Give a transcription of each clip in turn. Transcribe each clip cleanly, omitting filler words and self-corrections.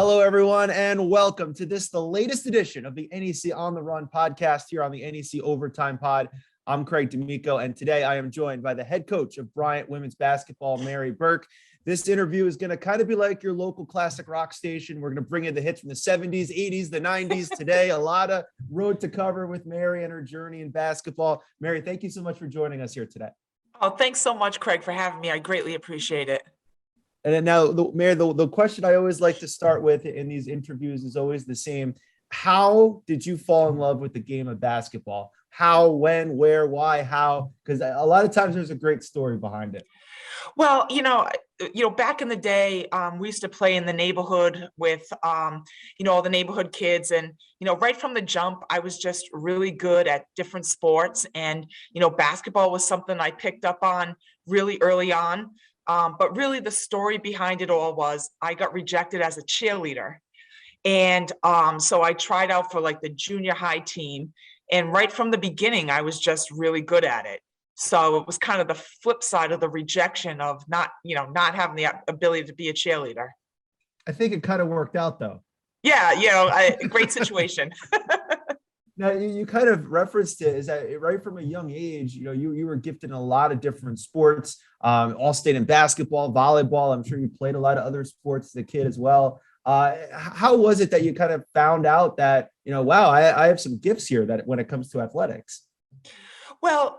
Hello, everyone, and welcome to the latest edition of the NEC On the Run podcast here on the NEC Overtime Pod. I'm Craig D'Amico, and today I am joined by the head coach of Bryant women's basketball, Mary Burke. This interview is going to kind of be like your local classic rock station. We're going to bring in the hits from the 70s, 80s, the 90s today. A lot of road to cover with Mary and her journey in basketball. Mary, thank you so much for joining us here today. Oh, thanks so much, Craig, for having me. I greatly appreciate it. And then now, Mary, the question I always like to start with in these interviews is always the same. How did you fall in love with the game of basketball? How, when, where, why, how? Because a lot of times there's a great story behind it. Well, back in the day, we used to play in the neighborhood with, all the neighborhood kids. And, right from the jump, I was just really good at different sports. And, basketball was something I picked up on really early on. But really the story behind it all was I got rejected as a cheerleader. And so I tried out for like the junior high team. And right from the beginning, I was just really good at it. So it was kind of the flip side of the rejection of not having the ability to be a cheerleader. I think it kind of worked out though. Yeah, great situation. Now, you kind of referenced it, is that right from a young age, you were gifted in a lot of different sports, all state in basketball, volleyball. I'm sure you played a lot of other sports as a kid as well. How was it that you kind of found out that, wow, I have some gifts here that when it comes to athletics? Well,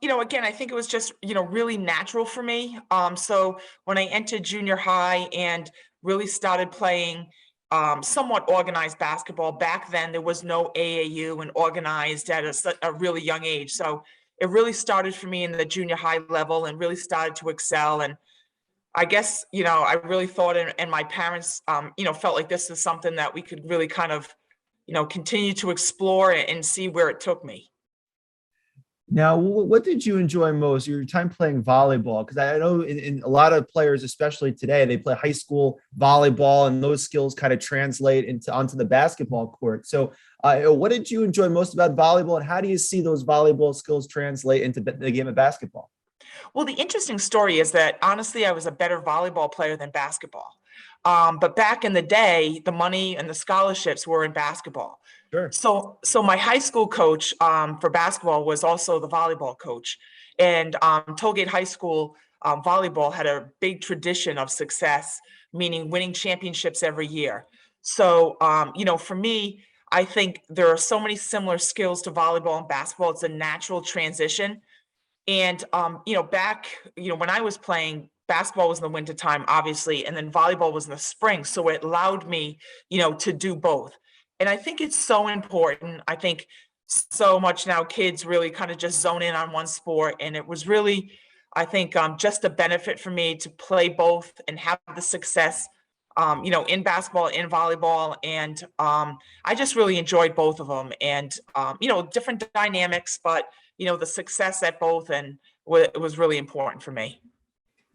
again, I think it was just, really natural for me. So when I entered junior high and really started playing somewhat organized basketball. Back then, there was no AAU and organized at a really young age. So it really started for me in the junior high level and really started to excel. And I guess, I really thought and my parents, felt like this is something that we could really kind of, continue to explore and see where it took me. Now, what did you enjoy most? Your time playing volleyball? Because I know in a lot of players, especially today, they play high school volleyball, and those skills kind of translate onto the basketball court. So, what did you enjoy most about volleyball, and how do you see those volleyball skills translate into the game of basketball? Well, the interesting story is that honestly, I was a better volleyball player than basketball. But back in the day, the money and the scholarships were in basketball. Sure. So my high school coach for basketball was also the volleyball coach. And Tollgate High School volleyball had a big tradition of success, meaning winning championships every year. So, for me, I think there are so many similar skills to volleyball and basketball. It's a natural transition. And, back, when I was playing, basketball was in the wintertime, obviously, and then volleyball was in the spring. So it allowed me, to do both. And I think it's so important. I think so much now kids really kind of just zone in on one sport. And it was really, I think, just a benefit for me to play both and have the success, in basketball, in volleyball. And I just really enjoyed both of them and, different dynamics, but, the success at both. And it was really important for me.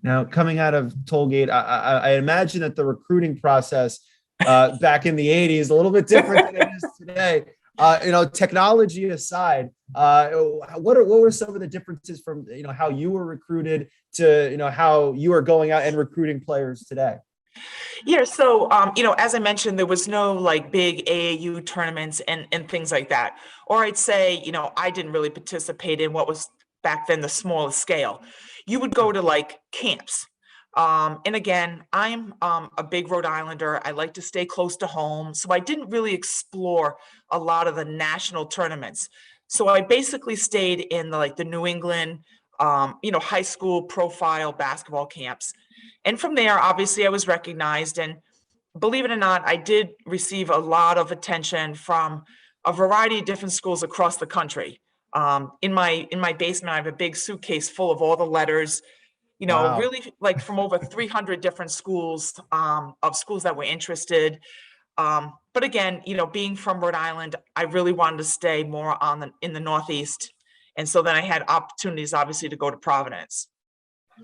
Now, coming out of Tollgate, I imagine that the recruiting process back in the 80s a little bit different than it is today. Technology aside, what were some of the differences from how you were recruited to how you are going out and recruiting players today? Yeah, so as I mentioned, there was no like big AAU tournaments and things like that. Or I'd say, I didn't really participate in what was back then the smallest scale. You would go to like camps. And again, I'm a big Rhode Islander. I like to stay close to home. So I didn't really explore a lot of the national tournaments. So I basically stayed in the New England, high school profile basketball camps. And from there, obviously, I was recognized. And believe it or not, I did receive a lot of attention from a variety of different schools across the country. In my basement, I have a big suitcase full of all the letters, Wow. really like from over 300 different schools, of schools that were interested. But again, being from Rhode Island, I really wanted to stay more in the Northeast. And so then I had opportunities, obviously, to go to Providence.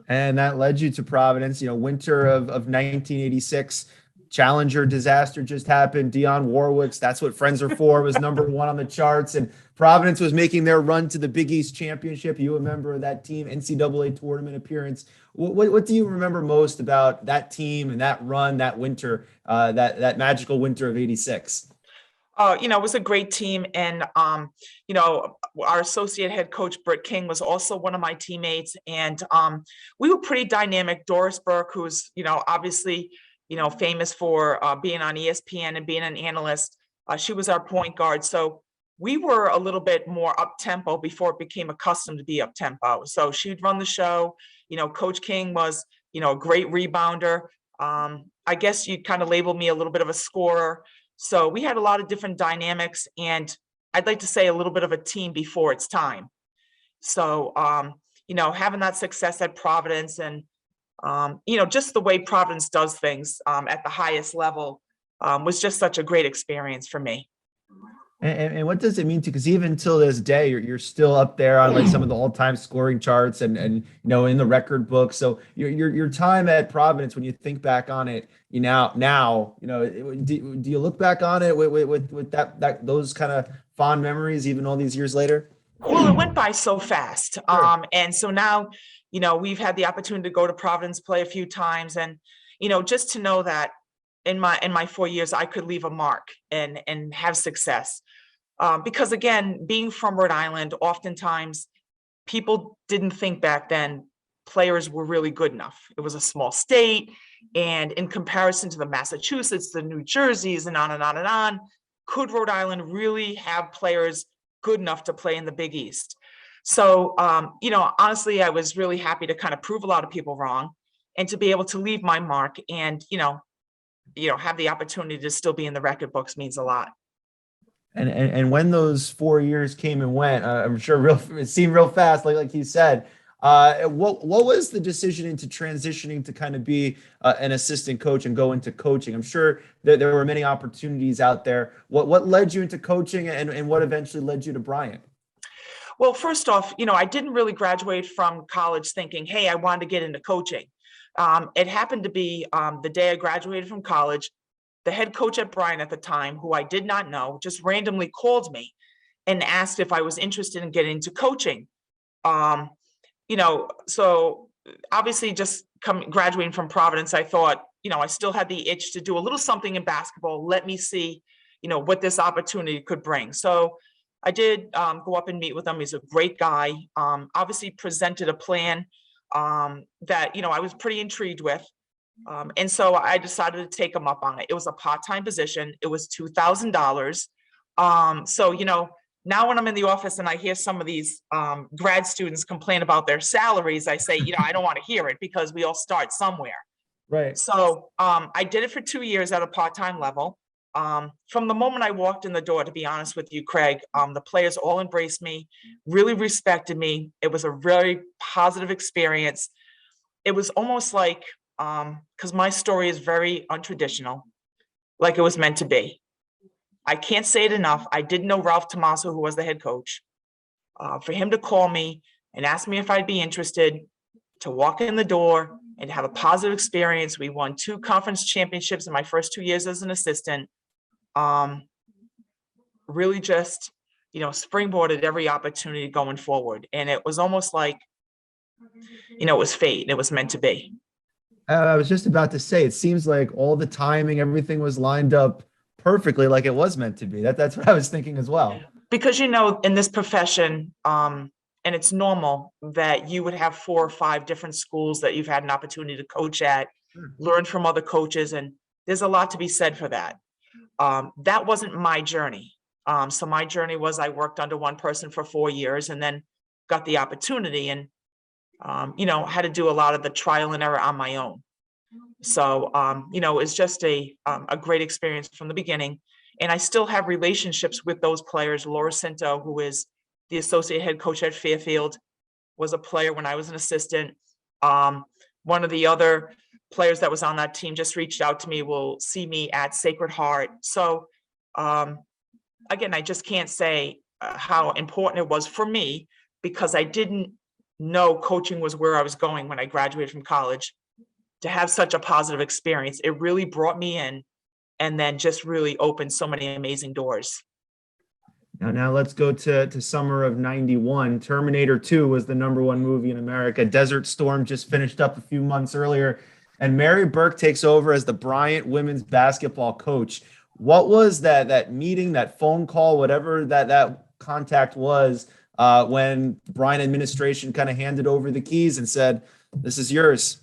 And that led you to Providence, winter of 1986. Challenger disaster just happened. Dionne Warwick's That's What Friends Are For was #1 on the charts, and Providence was making their run to the Big East Championship. You a member of that team, NCAA tournament appearance. What do you remember most about that team and that run, that winter, that magical winter of '86? It was a great team. And, our associate head coach, Britt King, was also one of my teammates. And we were pretty dynamic. Doris Burke, who's, obviously, famous for being on ESPN and being an analyst. She was our point guard. So we were a little bit more up tempo before it became accustomed to be up tempo. So she'd run the show. Coach King was, a great rebounder. I guess you'd kind of label me a little bit of a scorer. So we had a lot of different dynamics, and I'd like to say a little bit of a team before its time. So, having that success at Providence and, just the way Providence does things at the highest level was just such a great experience for me. And what does it mean to, because even till this day, you're still up there on like some of the all-time scoring charts and in the record book. So your time at Providence, when you think back on it, do you look back on it with that those kind of fond memories even all these years later? Well, it went by so fast. Sure. And so now, we've had the opportunity to go to Providence, play a few times, and, just to know that in my 4 years, I could leave a mark and have success. Because again, being from Rhode Island, oftentimes people didn't think back then players were really good enough. It was a small state, and in comparison to the Massachusetts, the New Jerseys, and on and on and on, could Rhode Island really have players good enough to play in the Big East? So, honestly, I was really happy to kind of prove a lot of people wrong, and to be able to leave my mark and, have the opportunity to still be in the record books means a lot. And when those 4 years came and went, I'm sure it seemed real fast, like you said. What was the decision into transitioning to kind of be an assistant coach and go into coaching? I'm sure that there were many opportunities out there. What led you into coaching, and what eventually led you to Bryant? Well, first off, I didn't really graduate from college thinking, hey, I wanted to get into coaching. It happened to be the day I graduated from college. The head coach at Bryant at the time, who I did not know, just randomly called me and asked if I was interested in getting into coaching. So obviously just graduating from Providence, I thought, I still had the itch to do a little something in basketball. Let me see, what this opportunity could bring. So I did go up and meet with him. He's a great guy. Obviously presented a plan that, I was pretty intrigued with. And so I decided to take him up on it. It was a part-time position. It was $2,000. So, now when I'm in the office and I hear some of these grad students complain about their salaries, I say, I don't want to hear it, because we all start somewhere. Right. So I did it for 2 years at a part-time level. From the moment I walked in the door, to be honest with you, Craig, the players all embraced me, really respected me. It was a very positive experience. It was almost like, because my story is very untraditional, like it was meant to be. I can't say it enough. I didn't know Ralph Tomaso, who was the head coach. For him to call me and ask me if I'd be interested to walk in the door and have a positive experience. We won 2 conference championships in my first 2 years as an assistant. Really just, springboarded every opportunity going forward. And it was almost like, it was fate. It was meant to be. I was just about to say, it seems like all the timing, everything was lined up perfectly, like it was meant to be. That's what I was thinking as well. Because, in this profession, and it's normal that you would have 4 or 5 different schools that you've had an opportunity to coach at, learn from other coaches, and there's a lot to be said for that. That wasn't my journey. So my journey was, I worked under one person for 4 years and then got the opportunity, and had to do a lot of the trial and error on my own. So, it's just a great experience from the beginning. And I still have relationships with those players. Laura Cinto, who is the associate head coach at Fairfield, was a player when I was an assistant. One of the other players that was on that team just reached out to me, will see me at Sacred Heart. So, again, I just can't say how important it was for me, because I didn't know coaching was where I was going when I graduated from college. to have such a positive experience. It really brought me in and then just really opened so many amazing doors. Now let's go to summer of 91. Terminator 2 was the #1 movie in America. Desert Storm just finished up a few months earlier, and Mary Burke takes over as the Bryant women's basketball coach. What was that meeting, that phone call, whatever that contact was, when the Bryant administration kind of handed over the keys and said, "This is yours"?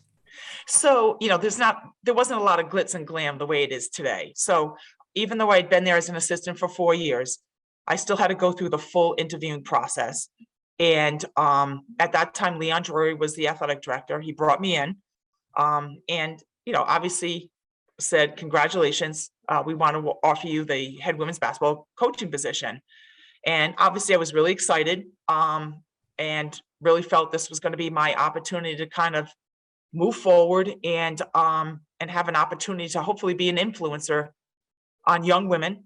So, there wasn't a lot of glitz and glam the way it is today. So even though I'd been there as an assistant for 4 years, I still had to go through the full interviewing process. And at that time, Leon Drury was the athletic director. He brought me in, and obviously said, "Congratulations, we want to offer you the head women's basketball coaching position." And obviously, I was really excited, and really felt this was going to be my opportunity to kind of move forward and have an opportunity to hopefully be an influencer on young women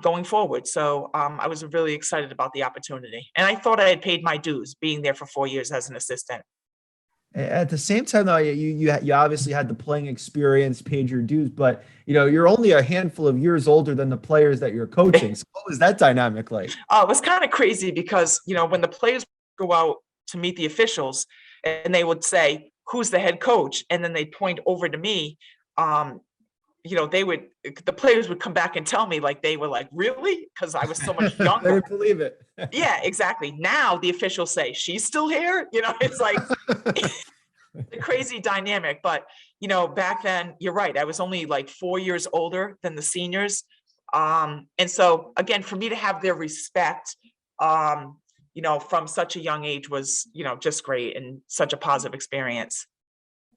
going forward. So I was really excited about the opportunity, and I thought I had paid my dues being there for 4 years as an assistant. At the same time, though, you obviously had the playing experience, paid your dues, but you're only a handful of years older than the players that you're coaching. So what was that dynamic like? It was kind of crazy because when the players go out to meet the officials and they would say, "Who's the head coach?" and then they'd point over to me, the players would come back and tell me, like, they were like, "Really?" Because I was so much They younger. didn't believe it. Yeah, exactly. Now the officials say, "She's still here." It's like the crazy dynamic. But back then, you're right. I was only like 4 years older than the seniors. And so again, for me to have their respect, from such a young age was, just great and such a positive experience.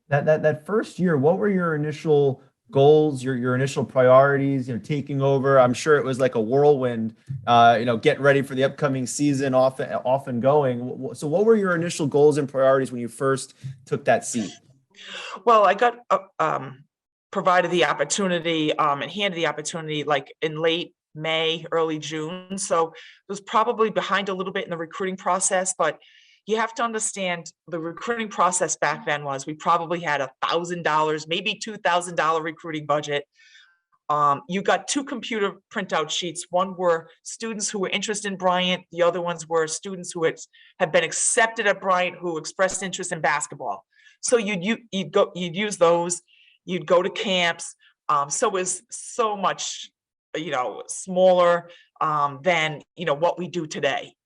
That first year, what were your initial goals, your initial priorities, taking over? I'm sure it was like a whirlwind, getting ready for the upcoming season, off and going. So what were your initial goals and priorities when you first took that seat? Well, I got provided the opportunity and handed the opportunity like in late May, early June. So it was probably behind a little bit in the recruiting process, but you have to understand the recruiting process back then was we probably had $1,000, maybe $2,000 recruiting budget. You got 2 computer printout sheets. One were students who were interested in Bryant. The other ones were students who had been accepted at Bryant who expressed interest in basketball. So you'd use those. You'd go to camps. So it was so much, smaller than what we do today.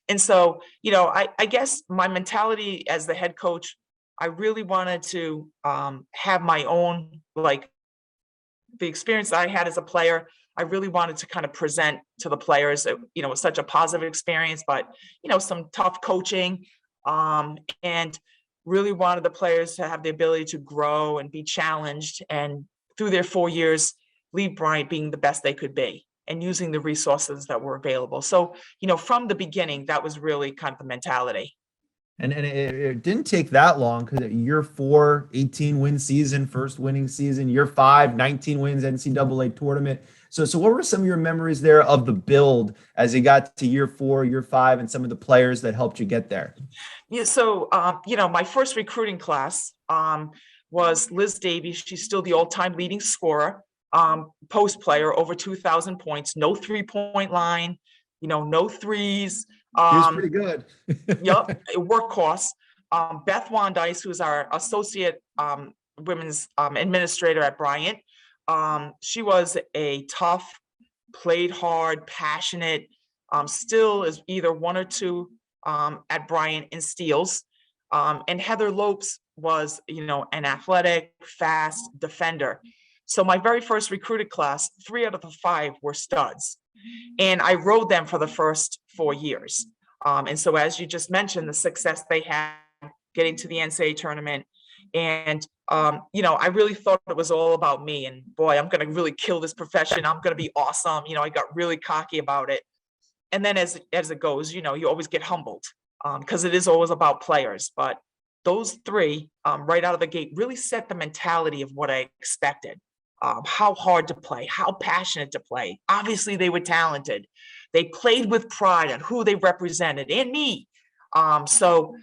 And so, I guess my mentality as the head coach, I really wanted to have my own, like, the experience I had as a player. I really wanted to kind of present to the players, it was such a positive experience, but, some tough coaching, and really wanted the players to have the ability to grow and be challenged, and through their 4 years, leave Bryant being the best they could be and using the resources that were available. So, from the beginning, that was really kind of the mentality. And it didn't take that long, because year 4, 18-win season, first winning season. Year 5, 19 wins, NCAA tournament. So what were some of your memories there of the build as you got to year 4, year 5, and some of the players that helped you get there? Yeah, so my first recruiting class was Liz Davies. She's still the all-time leading scorer, post player, over 2,000 points, no 3-point line, no threes. He was pretty good. Yep, workhorse. Beth Wandice, who's our associate women's administrator at Bryant. She was a tough, played hard, passionate, still is either 1 or 2 at Bryant in steals. And Heather Lopes was, an athletic, fast defender. So my very first recruited class, 3 out of the 5 were studs. And I rode them for the first 4 years. And so, as you just mentioned, the success they had getting to the NCAA tournament. And, I really thought it was all about me. And boy, I'm going to really kill this profession. I'm going to be awesome. I got really cocky about it. And then as it goes, you always get humbled because it is always about players. But those 3 right out of the gate really set the mentality of what I expected. How hard to play, how passionate to play. Obviously, they were talented. They played with pride on who they represented and me. So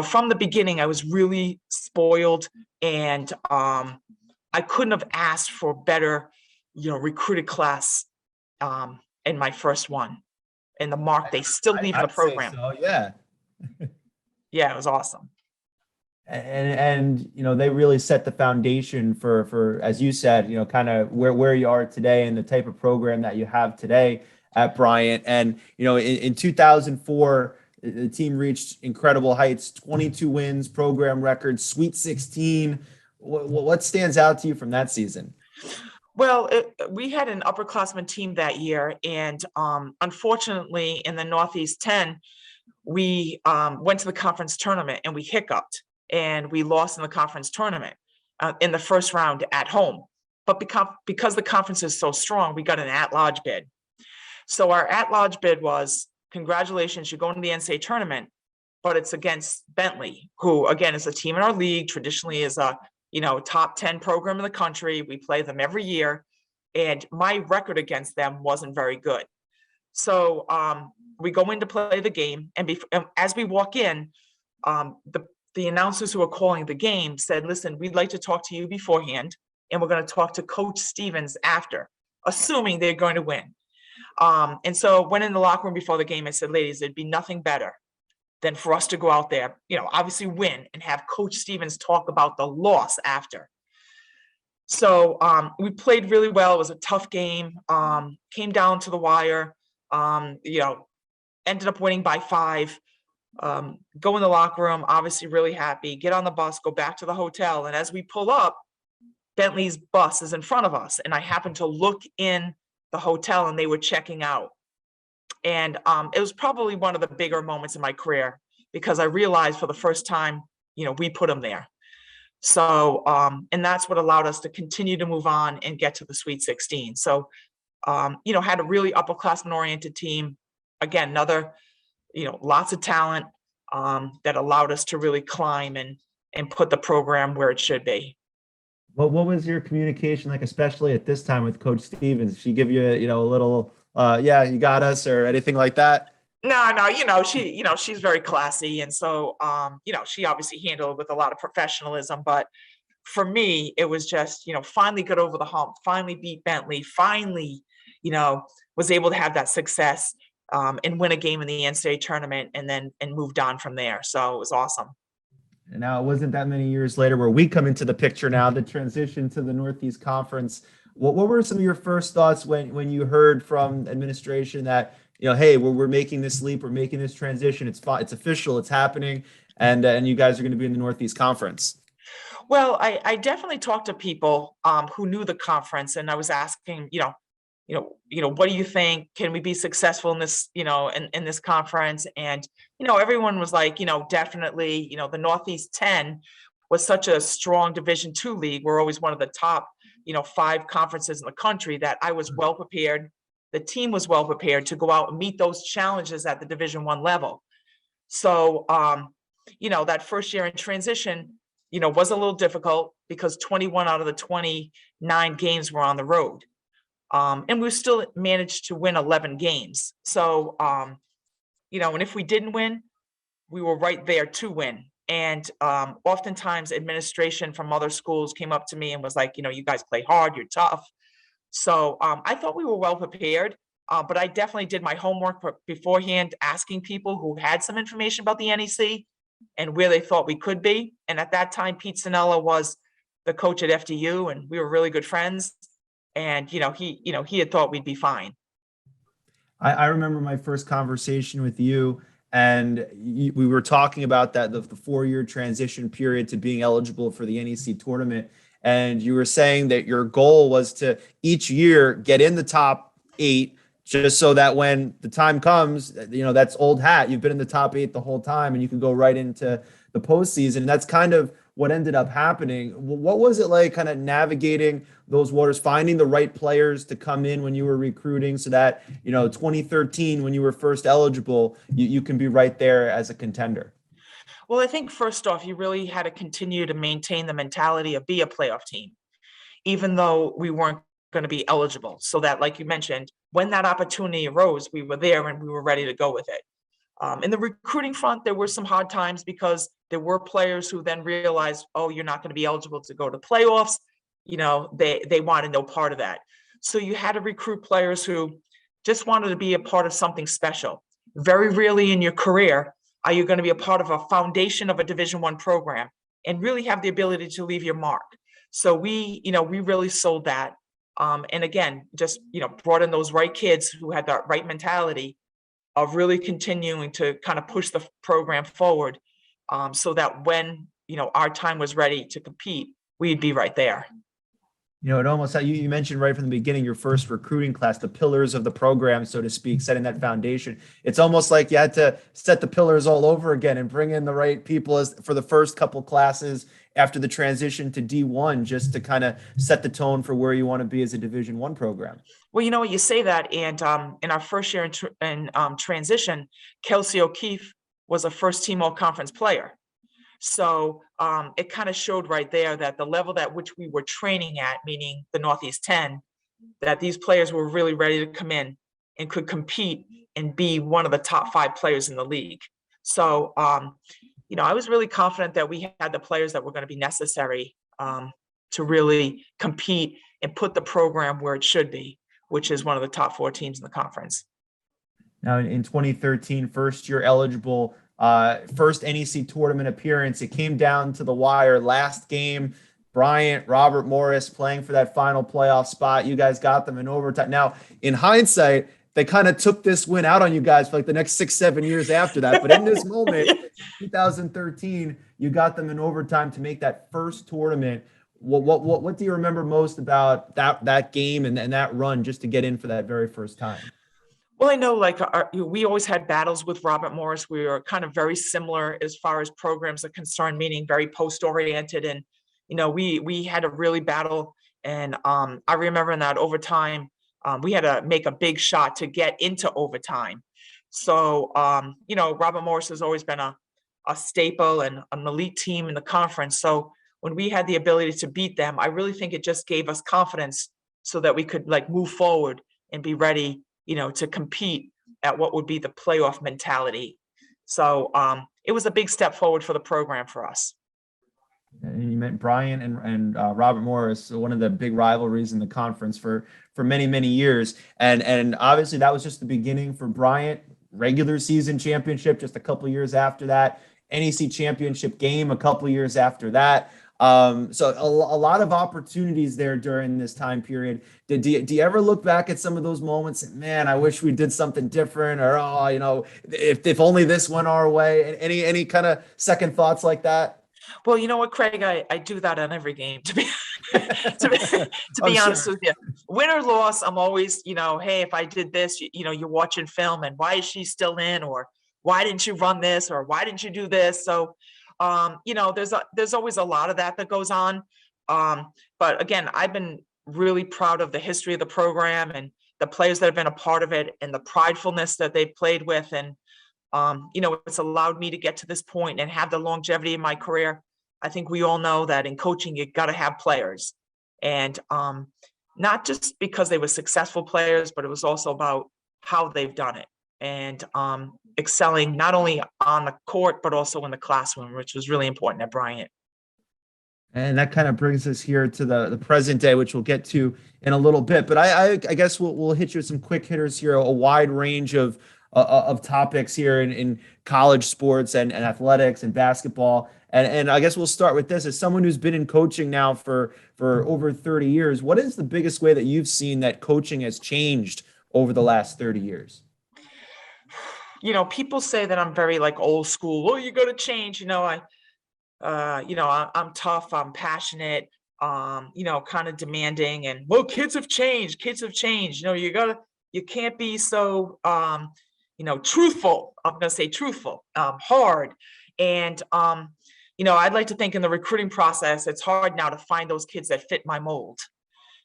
from the beginning, I was really spoiled, and I couldn't have asked for better, recruited class in my first one. And the mark they still leave in the I'd say program. so, yeah. Yeah, it was awesome. And they really set the foundation for as you said, kind of where you are today and the type of program that you have today at Bryant. And in 2004, the team reached incredible heights: 22 wins, program record, Sweet 16. What stands out to you from that season? Well, we had an upperclassman team that year, and unfortunately, in the Northeast 10, we went to the conference tournament and we hiccuped, and we lost in the conference tournament in the first round at home. But because the conference is so strong, we got an at-large bid. So our at-large bid was, congratulations, you're going to the NCAA tournament, but it's against Bentley, who again is a team in our league, traditionally is a top 10 program in the country. We play them every year, and my record against them wasn't very good. So we go in to play the game, and as we walk in, the announcers who are calling the game said, "Listen, we'd like to talk to you beforehand, and we're going to talk to Coach Stevens after," assuming they're going to win. And so went in the locker room before the game and said, "Ladies, there'd be nothing better than for us to go out there, obviously win, and have Coach Stevens talk about the loss after." So we played really well. It was a tough game. Came down to the wire. Ended up winning by 5. Go in the locker room, obviously really happy. Get on the bus, go back to the hotel, and as we pull up, Bentley's bus is in front of us, and I happened to look in the hotel, and they were checking out. And it was probably one of the bigger moments in my career, because I realized for the first time, we put them there. So, and that's what allowed us to continue to move on and get to the Sweet 16. So, had a really upperclassman oriented team. Again, another, lots of talent that allowed us to really climb and put the program where it should be. What was your communication like, especially at this time with Coach Stevens? Did she give you, a little, yeah, you got us, or anything like that? No, she's very classy. And so, she obviously handled it with a lot of professionalism. But for me, it was just, finally got over the hump, finally beat Bentley, finally, was able to have that success and win a game in the NCAA tournament, and moved on from there. So it was awesome. And now it wasn't that many years later where we come into the picture now, the transition to the Northeast Conference. What were some of your first thoughts when you heard from administration that, hey, we're making this leap, we're making this transition, it's official, it's happening, and you guys are going to be in the Northeast Conference? Well, I definitely talked to people who knew the conference, and I was asking, what do you think? Can we be successful in this, in this conference? And, everyone was like, definitely, the Northeast 10 was such a strong Division II league. We're always one of the top, 5 conferences in the country, that I was well prepared. The team was well prepared to go out and meet those challenges at the Division I level. So, that first year in transition, was a little difficult, because 21 out of the 29 games were on the road. And we still managed to win 11 games. So, and if we didn't win, we were right there to win. And oftentimes administration from other schools came up to me and was like, you guys play hard, you're tough. So I thought we were well prepared, but I definitely did my homework beforehand, asking people who had some information about the NEC and where they thought we could be. And at that time, Pete Sinella was the coach at FDU, and we were really good friends. And, he had thought we'd be fine. I remember my first conversation with you, and we were talking about that, the 4-year transition period to being eligible for the NEC tournament. And you were saying that your goal was to each year get in the top 8, just so that when the time comes, that's old hat. You've been in the top 8 the whole time, and you can go right into the postseason. And that's kind of what ended up happening. What was it like, kind of navigating those waters, finding the right players to come in when you were recruiting, so that 2013, when you were first eligible, you can be right there as a contender? Well, I think first off, you really had to continue to maintain the mentality of be a playoff team, even though we weren't going to be eligible. So that, like you mentioned, when that opportunity arose, we were there and we were ready to go with it. In the recruiting front, there were some hard times, because There were players who then realized, oh, you're not going to be eligible to go to playoffs. They wanted no part of that. So you had to recruit players who just wanted to be a part of something special. Very rarely in your career are you going to be a part of a foundation of a Division I program and really have the ability to leave your mark. So we really sold that. And again, just, brought in those right kids who had that right mentality of really continuing to kind of push the program forward, so that when, our time was ready to compete, we'd be right there. It almost, you mentioned right from the beginning, your first recruiting class, the pillars of the program, so to speak, setting that foundation. It's almost like you had to set the pillars all over again and bring in the right people for the first couple classes after the transition to D1, just to kind of set the tone for where you want to be as a Division I program. Well, you say that, and in our first year in transition, Kelsey O'Keefe was a first team all conference player. So it kind of showed right there that the level at which we were training at, meaning the Northeast 10, that these players were really ready to come in and could compete and be one of the top 5 players in the league. So, I was really confident that we had the players that were going to be necessary to really compete and put the program where it should be, which is one of the top 4 teams in the conference. Now, in 2013, first year eligible, first NEC tournament appearance. It came down to the wire. Last game, Bryant, Robert Morris playing for that final playoff spot. You guys got them in overtime. Now, in hindsight, they kind of took this win out on you guys for like the next 6-7 years after that. But in this moment, 2013, you got them in overtime to make that first tournament. What do you remember most about that game and that run just to get in for that very first time? Well, I know we always had battles with Robert Morris. We were kind of very similar as far as programs are concerned, meaning very post-oriented. And, we had to really battle. And I remember in that overtime, we had to make a big shot to get into overtime. So, Robert Morris has always been a staple and an elite team in the conference. So when we had the ability to beat them, I really think it just gave us confidence so that we could move forward and be ready, to compete at what would be the playoff mentality. So it was a big step forward for the program for us. And you met Bryant and Robert Morris, one of the big rivalries in the conference for many, many years. And obviously that was just the beginning for Bryant. Regular season championship just a couple years after that. NEC championship game a couple years after that. So a lot of opportunities there during this time period. Do you ever look back at some of those moments and, man, I wish we did something different, or if only this went our way? Any kind of second thoughts like that? Well, you know what, Craig, I do that on every game, to be honest with you. Win or loss, I'm always, hey, if I did this, you're watching film and why is she still in, or why didn't you run this, or why didn't you do this? So there's always a lot of that goes on. But again, I've been really proud of the history of the program and the players that have been a part of it and the pridefulness that they've played with. And, it's allowed me to get to this point and have the longevity in my career. I think we all know that in coaching, you got to have players, and not just because they were successful players, but it was also about how they've done it and excelling not only on the court, but also in the classroom, which was really important at Bryant. And that kind of brings us here to the present day, which we'll get to in a little bit. But I guess we'll hit you with some quick hitters here, a wide range of topics here in college sports and athletics and basketball. And I guess we'll start with this. As someone who's been in coaching now for over 30 years, what is the biggest way that you've seen that coaching has changed over the last 30 years? People say that I'm very old school. Oh, you got to change. I'm tough. I'm passionate. Kind of demanding. And kids have changed. Kids have changed. You can't be so truthful. I'm going to say truthful, hard. And I'd like to think in the recruiting process, it's hard now to find those kids that fit my mold.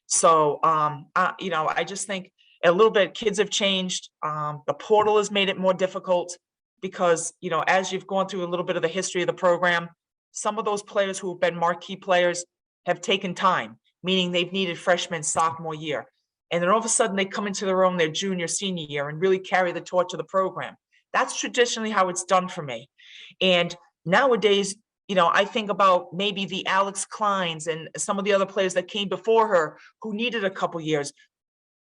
So I just think a little bit kids have changed. The portal has made it more difficult because, as you've gone through a little bit of the history of the program, some of those players who have been marquee players have taken time, meaning they've needed freshman, sophomore year. And then all of a sudden they come into their own their junior, senior year and really carry the torch of the program. That's traditionally how it's done for me. And Nowadays, I think about maybe the Alex Kleins and some of the other players that came before her who needed a couple years,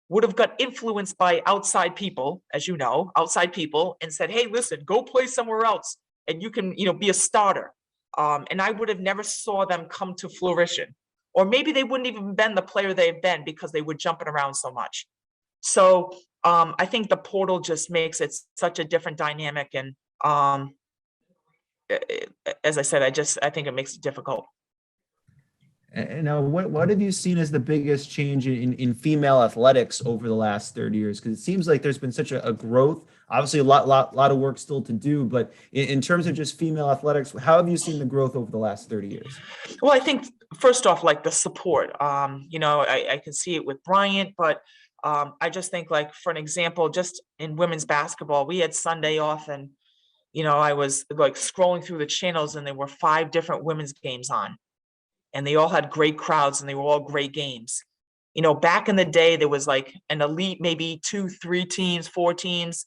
would have got influenced by outside people, as you know, outside people, and said, hey, listen, go play somewhere else and you can, be a starter. And I would have never saw them come to fruition. Or maybe they wouldn't even been the player they've been because they were jumping around so much. So I think the portal just makes it such a different dynamic. And as I said, I think it makes it difficult. And now, what have you seen as the biggest change in female athletics over the last 30 years? Because it seems like there's been such a growth. Obviously, a lot of work still to do. But in terms of just female athletics, how have you seen the growth over the last 30 years? Well, I think first off, like the support. I can see it with Bryant, but I just think, like, for an example, just in women's basketball, we had Sunday off, and I was like scrolling through the channels, and there were 5 different women's games on. And they all had great crowds and they were all great games. Back in the day, there was like an elite, maybe 2, 3 teams, 4 teams.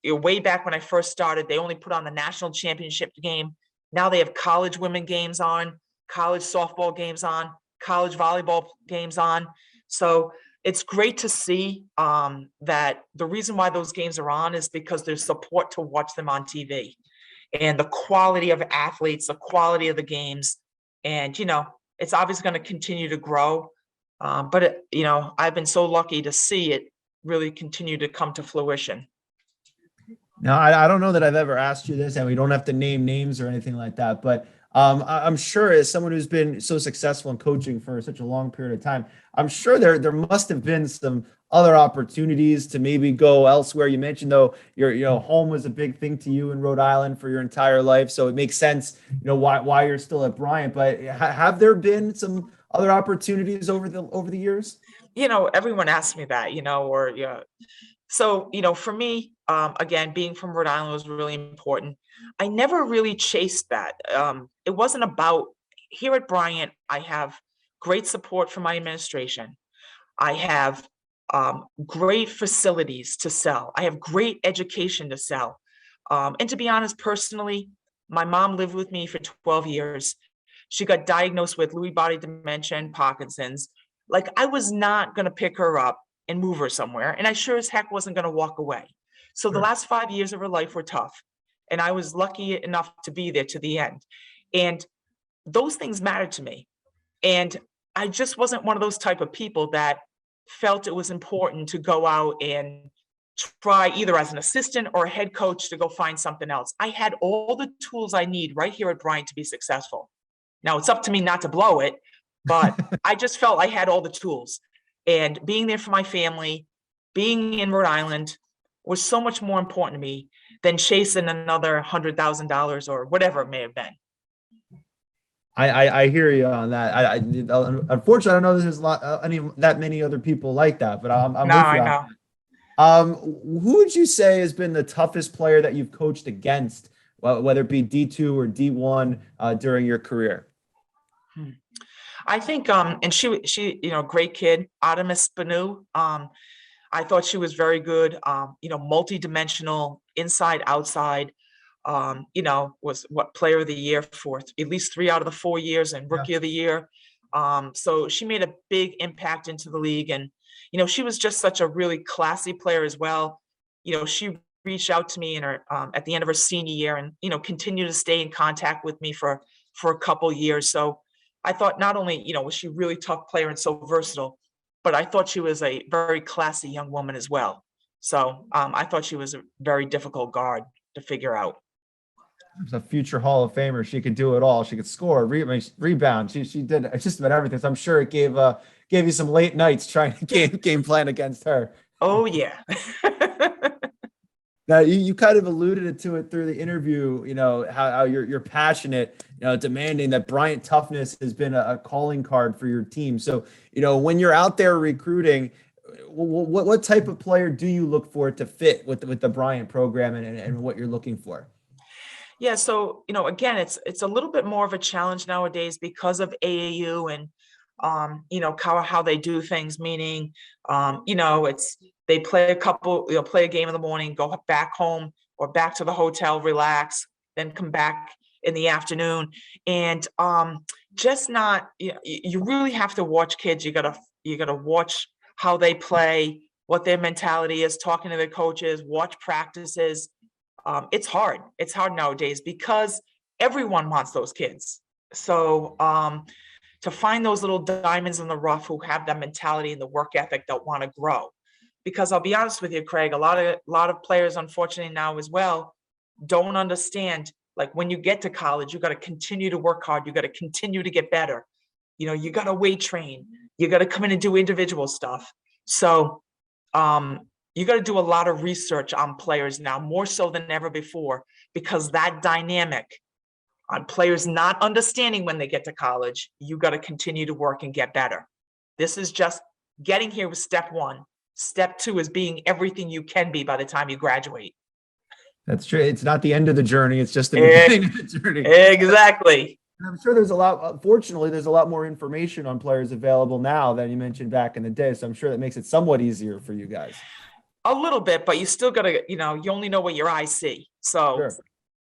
Way back when I first started, they only put on the national championship game. Now they have college women games on, college softball games on, college volleyball games on. So it's great to see that the reason why those games are on is because there's support to watch them on TV. And the quality of athletes, the quality of the games, and, it's obviously going to continue to grow. But I've been so lucky to see it really continue to come to fruition. Now, I don't know that I've ever asked you this, and we don't have to name names or anything like that, but I'm sure, as someone who's been so successful in coaching for such a long period of time, I'm sure there must have been some other opportunities to maybe go elsewhere. You mentioned, though, your home was a big thing to you in Rhode Island for your entire life, so it makes sense, why you're still at Bryant. But have there been some other opportunities over the years? Everyone asks me that, or yeah. So, for me, again, being from Rhode Island was really important. I never really chased that. It wasn't about, here at Bryant, I have great support from my administration. I have great facilities to sell. I have great education to sell. And to be honest, personally, my mom lived with me for 12 years. She got diagnosed with Lewy body dementia and Parkinson's. Like, I was not going to pick her up and move her somewhere. And I sure as heck wasn't going to walk away. So the last 5 years of her life were tough. And I was lucky enough to be there to the end. And those things mattered to me. And I just wasn't one of those type of people that felt it was important to go out and try either as an assistant or a head coach to go find something else. I had all the tools I need right here at Bryant to be successful. Now, it's up to me not to blow it, but I just felt I had all the tools. And being there for my family, being in Rhode Island was so much more important to me than chasing another $100,000 or whatever it may have been. I hear you on that. Unfortunately, I don't know there's that many other people like that, but I'm with you on that. Who would you say has been the toughest player that you've coached against, whether it be D2 or D1 during your career? I think, and she, great kid, Artemis Banu. I thought she was very good, multi-dimensional, inside, outside, was player of the year for at least 3 out of the 4 years and rookie of the year. So she made a big impact into the league. And, she was just such a really classy player as well. She reached out to me in her, at the end of her senior year and, continued to stay in contact with me for a couple years. So I thought not only, was she a really tough player and so versatile, but I thought she was a very classy young woman as well. So I thought she was a very difficult guard to figure out. She's a future Hall of Famer. She could do it all. She could score, rebound. She did just about everything. So I'm sure it gave you some late nights trying to game plan against her. Oh yeah. Now you kind of alluded to it through the interview, how you're passionate, demanding that Bryant toughness has been a calling card for your team. So, when you're out there recruiting, what type of player do you look for to fit with the Bryant program and what you're looking for? Yeah. So, again, it's a little bit more of a challenge nowadays because of AAU and, how they do things, meaning, they play play a game in the morning, go back home or back to the hotel, relax, then come back in the afternoon. And just not, you really have to watch kids. You gotta watch how they play, what their mentality is, talking to their coaches, watch practices. It's hard. It's hard nowadays because everyone wants those kids. So to find those little diamonds in the rough who have that mentality and the work ethic that want to grow. Because I'll be honest with you, Craig, a lot of players, unfortunately now as well, don't understand, like when you get to college, you got to continue to work hard. You got to continue to get better. You got to weight train. You got to come in and do individual stuff. So you got to do a lot of research on players now, more so than ever before, because that dynamic on players not understanding when they get to college, you got to continue to work and get better. This is just getting here with step one. Step two is being everything you can be by the time you graduate. That's true. It's not the end of the journey. It's just the beginning of the journey. Exactly. I'm sure there's a lot, fortunately, there's a lot more information on players available now than you mentioned back in the day. So I'm sure that makes it somewhat easier for you guys. A little bit, but you still got to, you only know what your eyes see. So Sure.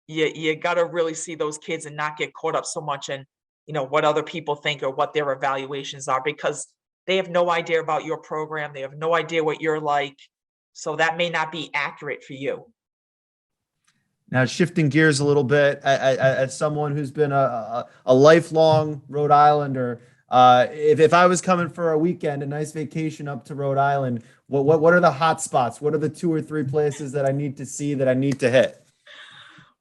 you got to really see those kids and not get caught up so much in, what other people think or what their evaluations are, because they have no idea about your program. They have no idea what you're like. So that may not be accurate for you. Now, shifting gears a little bit, as someone who's been a lifelong Rhode Islander, if I was coming for a weekend, a nice vacation up to Rhode Island, what are the hot spots? What are the 2 or 3 places that I need to see, that I need to hit?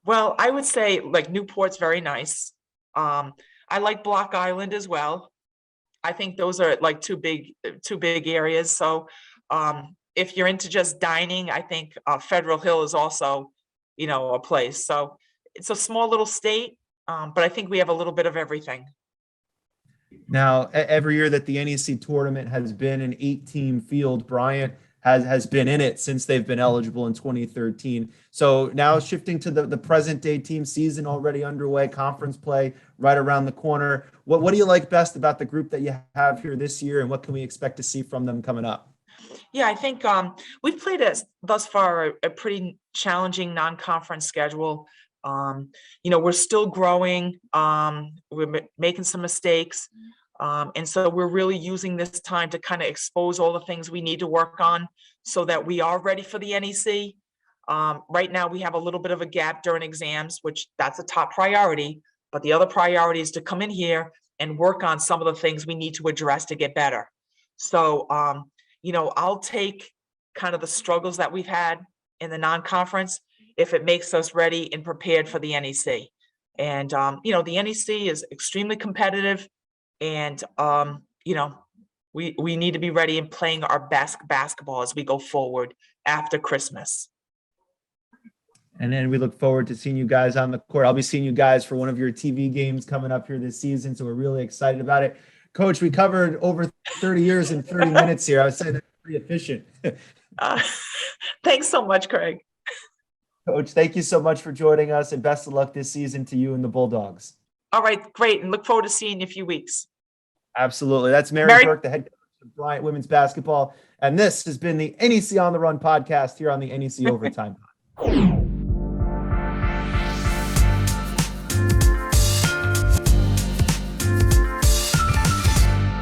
Well, I would say like Newport's very nice. I like Block Island as well. I think those are like two big areas. So if you're into just dining, I think Federal Hill is also, a place. So it's a small little state, but I think we have a little bit of everything. Now, every year that the NEC tournament has been an 8-team field, Bryant has been in it since they've been eligible in 2013. So now shifting to the present day team, season already underway, conference play right around the corner. What do you like best about the group that you have here this year, and what can we expect to see from them coming up? Yeah, I think we've played thus far a pretty challenging non-conference schedule. We're still growing. We're making some mistakes. And so we're really using this time to kind of expose all the things we need to work on so that we are ready for the NEC. Right now, we have a little bit of a gap during exams, which that's a top priority. But the other priority is to come in here and work on some of the things we need to address to get better. So, I'll take kind of the struggles that we've had in the non-conference if it makes us ready and prepared for the NEC. And, the NEC is extremely competitive. And, we need to be ready and playing our best basketball as we go forward after Christmas. And then we look forward to seeing you guys on the court. I'll be seeing you guys for one of your TV games coming up here this season. So we're really excited about it. Coach, we covered over 30 years in 30 minutes here. I would say that's pretty efficient. Thanks so much, Craig. Coach, thank you so much for joining us, and best of luck this season to you and the Bulldogs. All right, great. And look forward to seeing you in a few weeks. Absolutely. That's Mary Burke, the head coach of Bryant women's basketball. And this has been the NEC on the Run podcast here on the NEC Overtime.